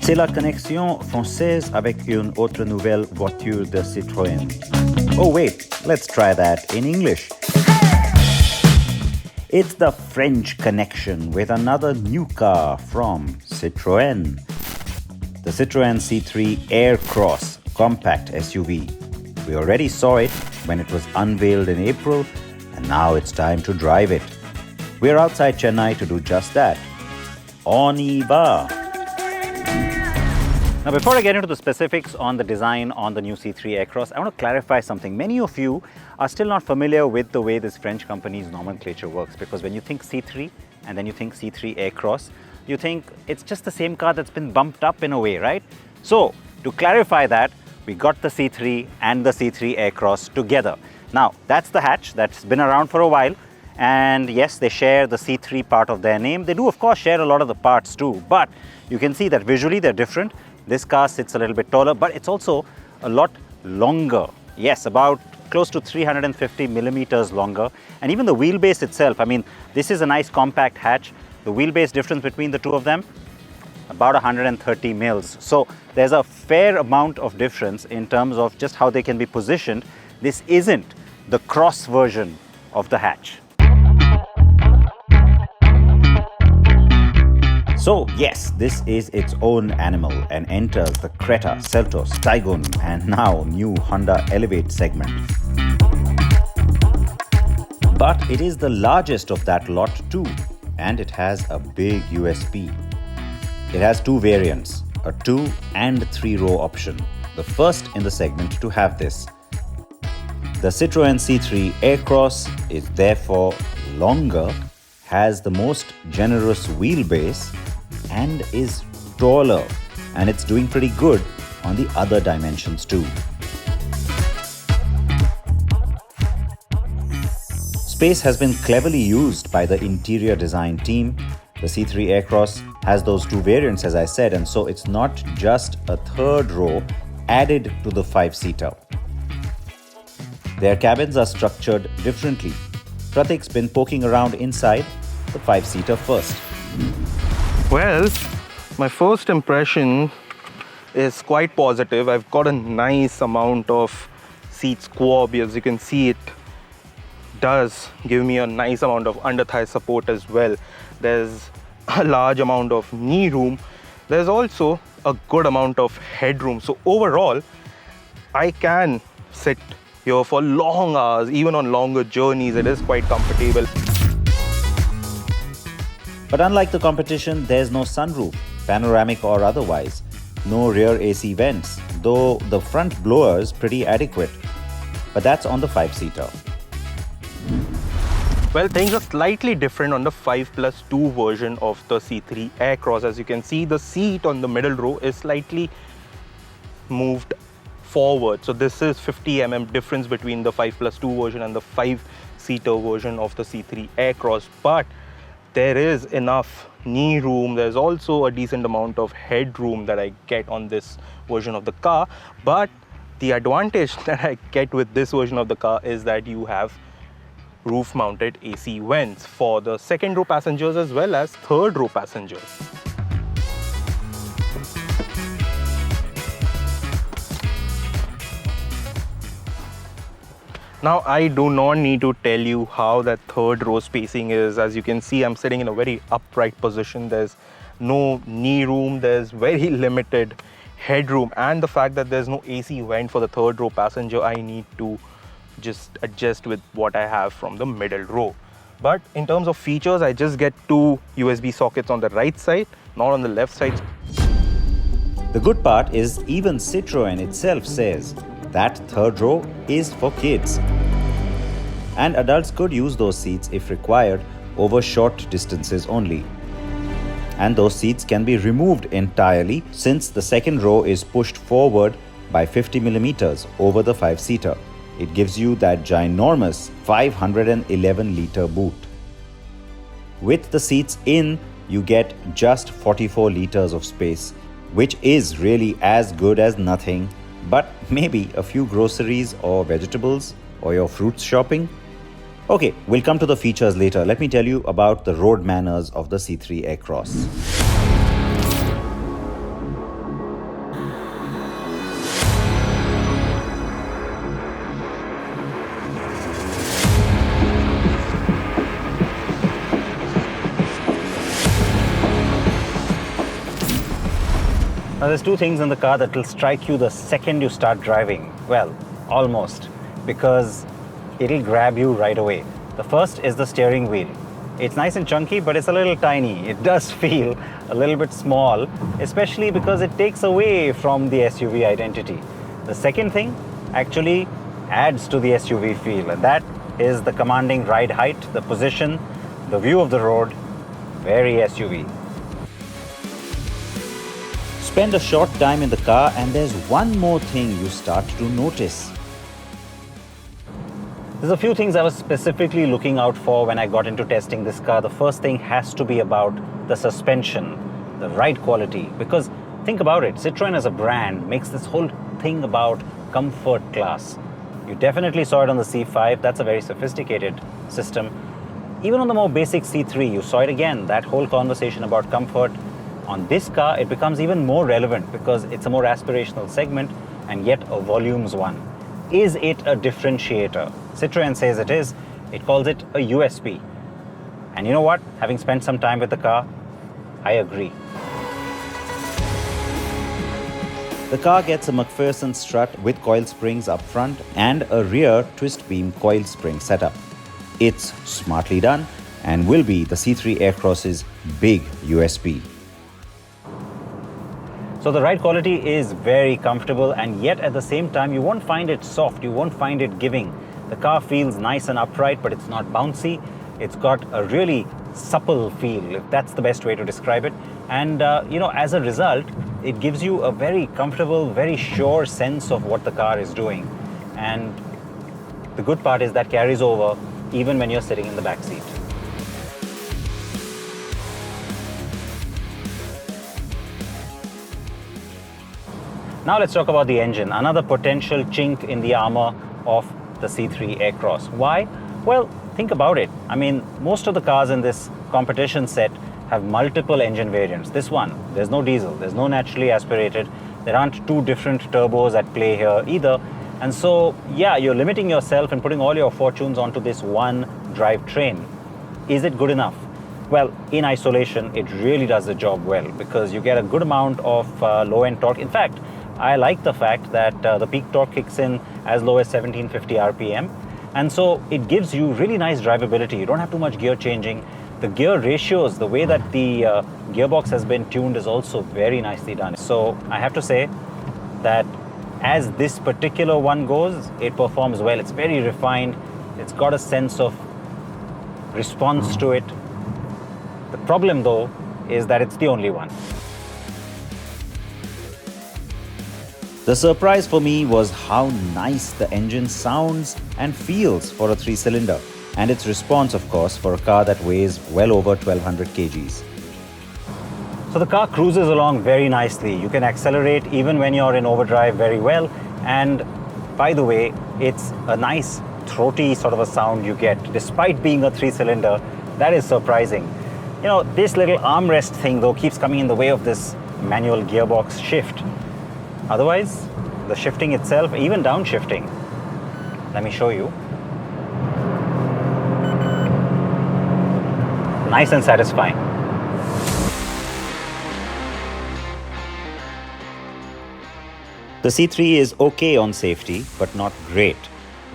C'est la connexion française avec une autre nouvelle voiture de Citroën. Oh wait, let's try that in English. It's the French connection with another new car from Citroën. The Citroën C3 Aircross compact SUV. We already saw it when it was unveiled in April, and now it's time to drive it. We're outside Chennai to do just that. On y va! Now, before I get into the specifics on the design on the new C3 Aircross, I want to clarify something. Many of you are still not familiar with the way this French company's nomenclature works, because when you think C3 and then you think C3 Aircross, you think it's just the same car that's been bumped up in a way, right? So, to clarify that, we got the C3 and the C3 Aircross together. Now, that's the hatch that's been around for a while. And yes, they share the C3 part of their name. They do, of course, share a lot of the parts too. But you can see that visually they're different. This car sits a little bit taller, but it's also a lot longer. Yes, about close to 350 millimeters longer. And even the wheelbase itself, I mean, this is a nice compact hatch. The wheelbase difference between the two of them, about 130 mils. So there's a fair amount of difference in terms of just how they can be positioned. This isn't the cross version of the hatch. So yes, this is its own animal and enters the Creta, Seltos, Taigun and now new Honda Elevate segment. But it is the largest of that lot too, and it has a big USP. It has two variants, a 2 and 3 row option, the first in the segment to have this. The Citroën C3 Aircross is therefore longer, has the most generous wheelbase, and is taller, and it's doing pretty good on the other dimensions too. Space has been cleverly used by the interior design team. The C3 Aircross has those two variants, as I said, and so it's not just a third row added to the 5-seater. Their cabins are structured differently. Pratik's been poking around inside the 5-seater first. Well, my first impression is quite positive. I've got a nice amount of seat squab. As you can see, it does give me a nice amount of under-thigh support as well. There's a large amount of knee room. There's also a good amount of headroom. So overall, I can sit here for long hours, even on longer journeys. It is quite comfortable. But unlike the competition, there's no sunroof, panoramic or otherwise. No rear AC vents, though the front blower is pretty adequate. But that's on the 5-seater. Well, things are slightly different on the 5+2 version of the C3 Aircross. As you can see, the seat on the middle row is slightly moved forward. So this is 50 mm difference between the 5+2 version and the 5-seater version of the C3 Aircross. But there is enough knee room. There's also a decent amount of headroom that I get on this version of the car. But the advantage that I get with this version of the car is that you have roof-mounted AC vents for the second row passengers as well as third row passengers. Now, I do not need to tell you how that third row spacing is. As you can see, I'm sitting in a very upright position. There's no knee room. There's very limited headroom. And the fact that there's no AC vent for the third row passenger, I need to just adjust with what I have from the middle row. But in terms of features, I just get two USB sockets on the right side, not on the left side. The good part is even Citroën itself says that third row is for kids. And adults could use those seats if required over short distances only. And those seats can be removed entirely since the second row is pushed forward by 50 millimeters over the 5-seater. It gives you that ginormous 511-liter boot. With the seats in, you get just 44 liters of space, which is really as good as nothing, but maybe a few groceries or vegetables or your fruits shopping. Okay, we'll come to the features later. Let me tell you about the road manners of the C3 Aircross. Now, there's two things in the car that will strike you the second you start driving. Well, almost, because it'll grab you right away. The first is the steering wheel. It's nice and chunky, but it's a little tiny. It does feel a little bit small, especially because it takes away from the SUV identity. The second thing actually adds to the SUV feel, and that is the commanding ride height, the position, the view of the road. Very SUV. Spend a short time in the car and there's one more thing you start to notice. There's a few things I was specifically looking out for when I got into testing this car. The first thing has to be about the suspension, the ride quality. Because think about it, Citroën as a brand makes this whole thing about comfort class. You definitely saw it on the C5, that's a very sophisticated system. Even on the more basic C3, you saw it again, that whole conversation about comfort. On this car, it becomes even more relevant because it's a more aspirational segment and yet a volumes one. Is it a differentiator? Citroën says it is. It calls it a USP. And you know what? Having spent some time with the car, I agree. The car gets a McPherson strut with coil springs up front and a rear twist beam coil spring setup. It's smartly done and will be the C3 Aircross's big USP. So the ride quality is very comfortable, and yet at the same time you won't find it soft, you won't find it giving. The car feels nice and upright, but it's not bouncy. It's got a really supple feel, if that's the best way to describe it. And as a result, it gives you a very comfortable, very sure sense of what the car is doing. And the good part is that carries over even when you're sitting in the back seat. Now let's talk about the engine, another potential chink in the armor of the C3 Aircross. Why? Well, think about it. I mean, most of the cars in this competition set have multiple engine variants. This one, there's no diesel, there's no naturally aspirated, there aren't two different turbos at play here either. And so, yeah, you're limiting yourself and putting all your fortunes onto this one drivetrain. Is it good enough? Well, in isolation, it really does the job well because you get a good amount of low-end torque. In fact, I like the fact that the peak torque kicks in as low as 1750 RPM. And so it gives you really nice drivability. You don't have too much gear changing. The gear ratios, the way that the gearbox has been tuned is also very nicely done. So I have to say that as this particular one goes, it performs well. It's very refined. It's got a sense of response to it. The problem though is that it's the only one. The surprise for me was how nice the engine sounds and feels for a 3-cylinder, and its response, of course, for a car that weighs well over 1200 kgs. So the car cruises along very nicely. You can accelerate even when you're in overdrive very well. And by the way, it's a nice throaty sort of a sound you get despite being a 3-cylinder. That is surprising. This little armrest thing though keeps coming in the way of this manual gearbox shift. Otherwise, the shifting itself, even downshifting, let me show you. Nice and satisfying. The C3 is okay on safety, but not great.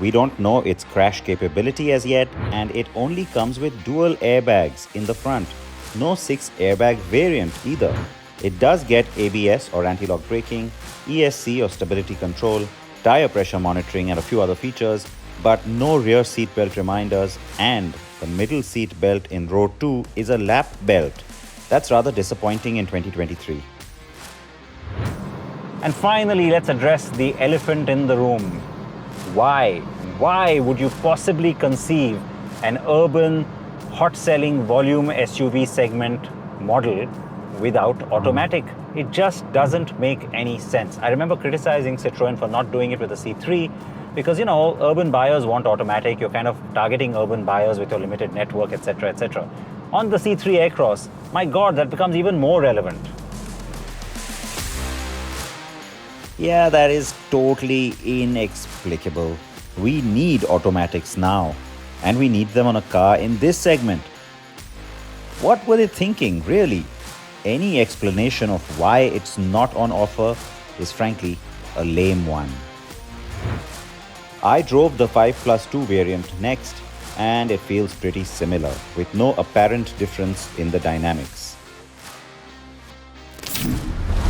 We don't know its crash capability as yet, and it only comes with dual airbags in the front. No 6-airbag variant either. It does get ABS or anti-lock braking, ESC or stability control, tire pressure monitoring and a few other features, but no rear seat belt reminders, and the middle seat belt in row 2 is a lap belt. That's rather disappointing in 2023. And finally, let's address the elephant in the room. Why? Why would you possibly conceive an urban, hot-selling volume SUV segment model without automatic? It just doesn't make any sense. I remember criticizing Citroën for not doing it with the C3 because, urban buyers want automatic. You're kind of targeting urban buyers with your limited network, etc., etc. On the C3 Aircross, my God, that becomes even more relevant. Yeah, that is totally inexplicable. We need automatics now, and we need them on a car in this segment. What were they thinking, really? any explanation of why it's not on offer is frankly a lame one. I drove the 5+2 variant next, and it feels pretty similar, with no apparent difference in the dynamics.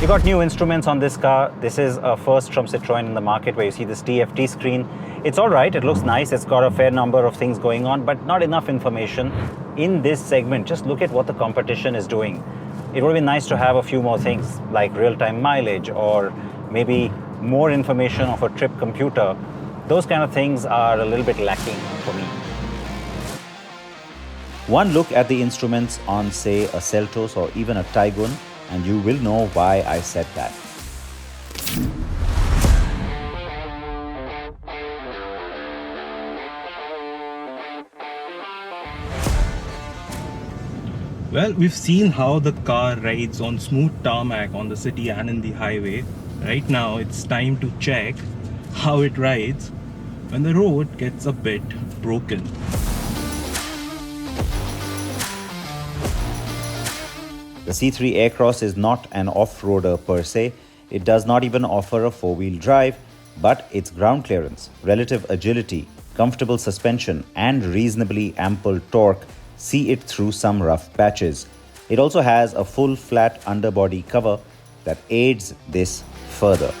You got new instruments on this car. This is a first from Citroën in the market where you see this TFT screen. It's all right, it looks nice, it's got a fair number of things going on, but not enough information in this segment. Just look at what the competition is doing. It would be nice to have a few more things like real-time mileage or maybe more information of a trip computer. Those kind of things are a little bit lacking for me. One look at the instruments on, say, a Seltos or even a Taigun, and you will know why I said that. Well, we've seen how the car rides on smooth tarmac on the city and in the highway. Right now, it's time to check how it rides when the road gets a bit broken. The C3 Aircross is not an off-roader per se. It does not even offer a four-wheel drive, but its ground clearance, relative agility, comfortable suspension, and reasonably ample torque see it through some rough patches. It also has a full flat underbody cover that aids this further.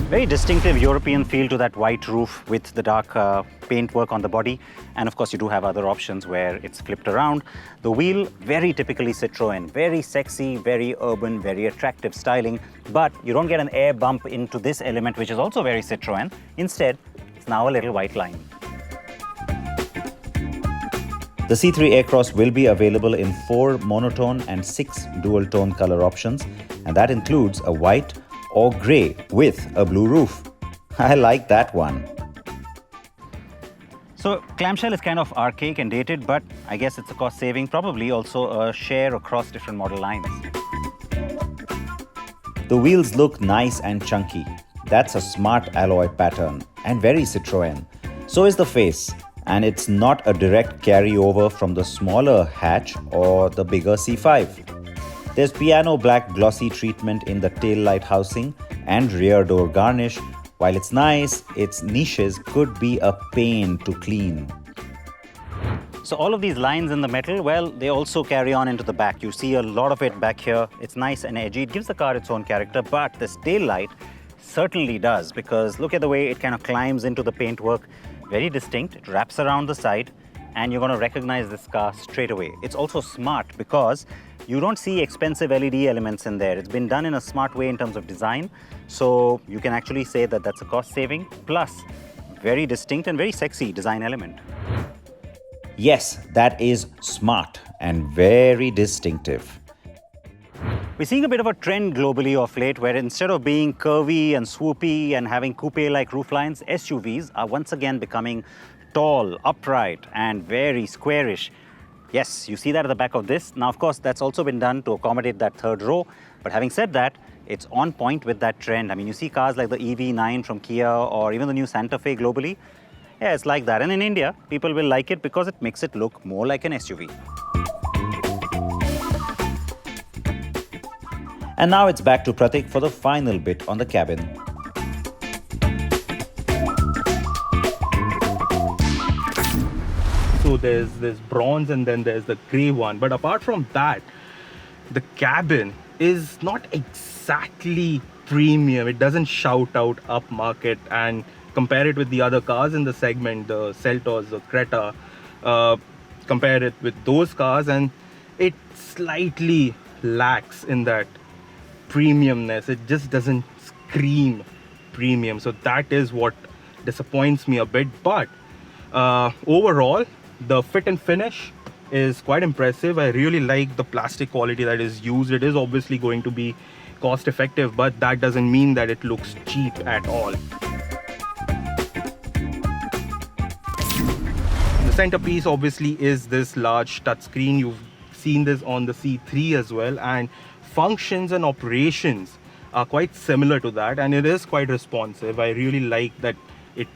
Very distinctive European feel to that white roof with the dark paintwork on the body. And of course, you do have other options where it's flipped around. The wheel, very typically Citroën, very sexy, very urban, very attractive styling. But you don't get an air bump into this element, which is also very Citroën. Instead, it's now a little white line. The C3 Aircross will be available in 4 monotone and 6 dual-tone color options, and that includes a white or grey with a blue roof. I like that one. So clamshell is kind of archaic and dated, but I guess it's a cost saving, probably also a share across different model lines. The wheels look nice and chunky. That's a smart alloy pattern and very Citroën. So is the face, and it's not a direct carryover from the smaller hatch or the bigger C5. There's piano black glossy treatment in the tail light housing and rear door garnish. While it's nice, its niches could be a pain to clean. So all of these lines in the metal, well, they also carry on into the back. You see a lot of it back here. It's nice and edgy. It gives the car its own character, but this tail light certainly does, because look at the way it kind of climbs into the paintwork. Very distinct. It wraps around the side, and you're going to recognize this car straight away. It's also smart because you don't see expensive LED elements in there. It's been done in a smart way in terms of design. So you can actually say that that's a cost saving, plus very distinct and very sexy design element. Yes, that is smart and very distinctive. We're seeing a bit of a trend globally of late where instead of being curvy and swoopy and having coupe-like rooflines, SUVs are once again becoming tall, upright, and very squarish. Yes, you see that at the back of this. Now, of course, that's also been done to accommodate that third row. But having said that, it's on point with that trend. I mean, you see cars like the EV9 from Kia or even the new Santa Fe globally. Yeah, it's like that. And in India, people will like it because it makes it look more like an SUV. And now it's back to Pratik for the final bit on the cabin. So there's this bronze and then there's the grey one. But apart from that, the cabin is not exactly premium. It doesn't shout out upmarket, and compare it with the other cars in the segment, the Seltos, the Creta, compare it with those cars, and it slightly lacks in that premiumness. It just doesn't scream premium. So that is what disappoints me a bit. But overall, the fit and finish is quite impressive. I really like the plastic quality that is used. It is obviously going to be cost effective, but that doesn't mean that it looks cheap at all. The centerpiece obviously is this large touchscreen. You've seen this on the C3 as well, and functions and operations are quite similar to that, and it is quite responsive. I really like that it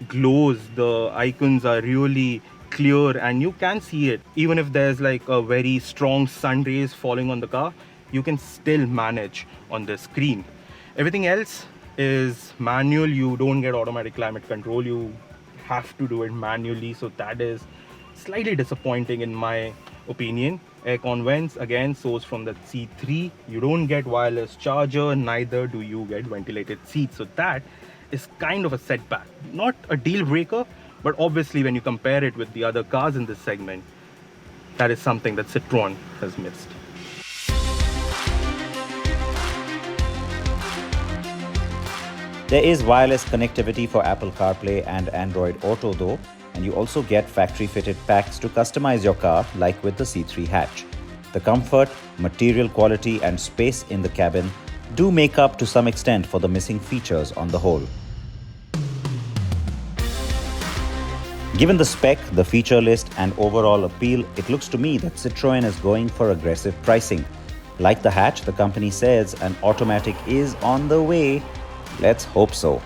glows. The icons are really clear and you can see it. Even if there's like a very strong sun rays falling on the car, you can still manage on the screen. Everything else is manual. You don't get automatic climate control. You have to do it manually, so that is slightly disappointing in my opinion. Aircon vents again sourced from the C3. You don't get wireless charger, neither do you get ventilated seats, so that is kind of a setback. Not a deal breaker, but obviously when you compare it with the other cars in this segment, that is something that Citroën has missed. There is wireless connectivity for Apple CarPlay and Android Auto though, and you also get factory-fitted packs to customize your car like with the C3 hatch. The comfort, material quality and space in the cabin do make up to some extent for the missing features on the whole. Given the spec, the feature list and overall appeal, it looks to me that Citroën is going for aggressive pricing. Like the hatch, the company says an automatic is on the way. Let's hope so.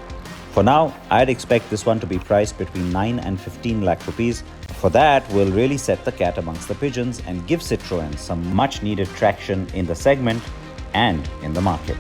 For now, I'd expect this one to be priced between 9 and 15 lakh rupees. For that, we'll really set the cat amongst the pigeons and give Citroën some much needed traction in the segment and in the market.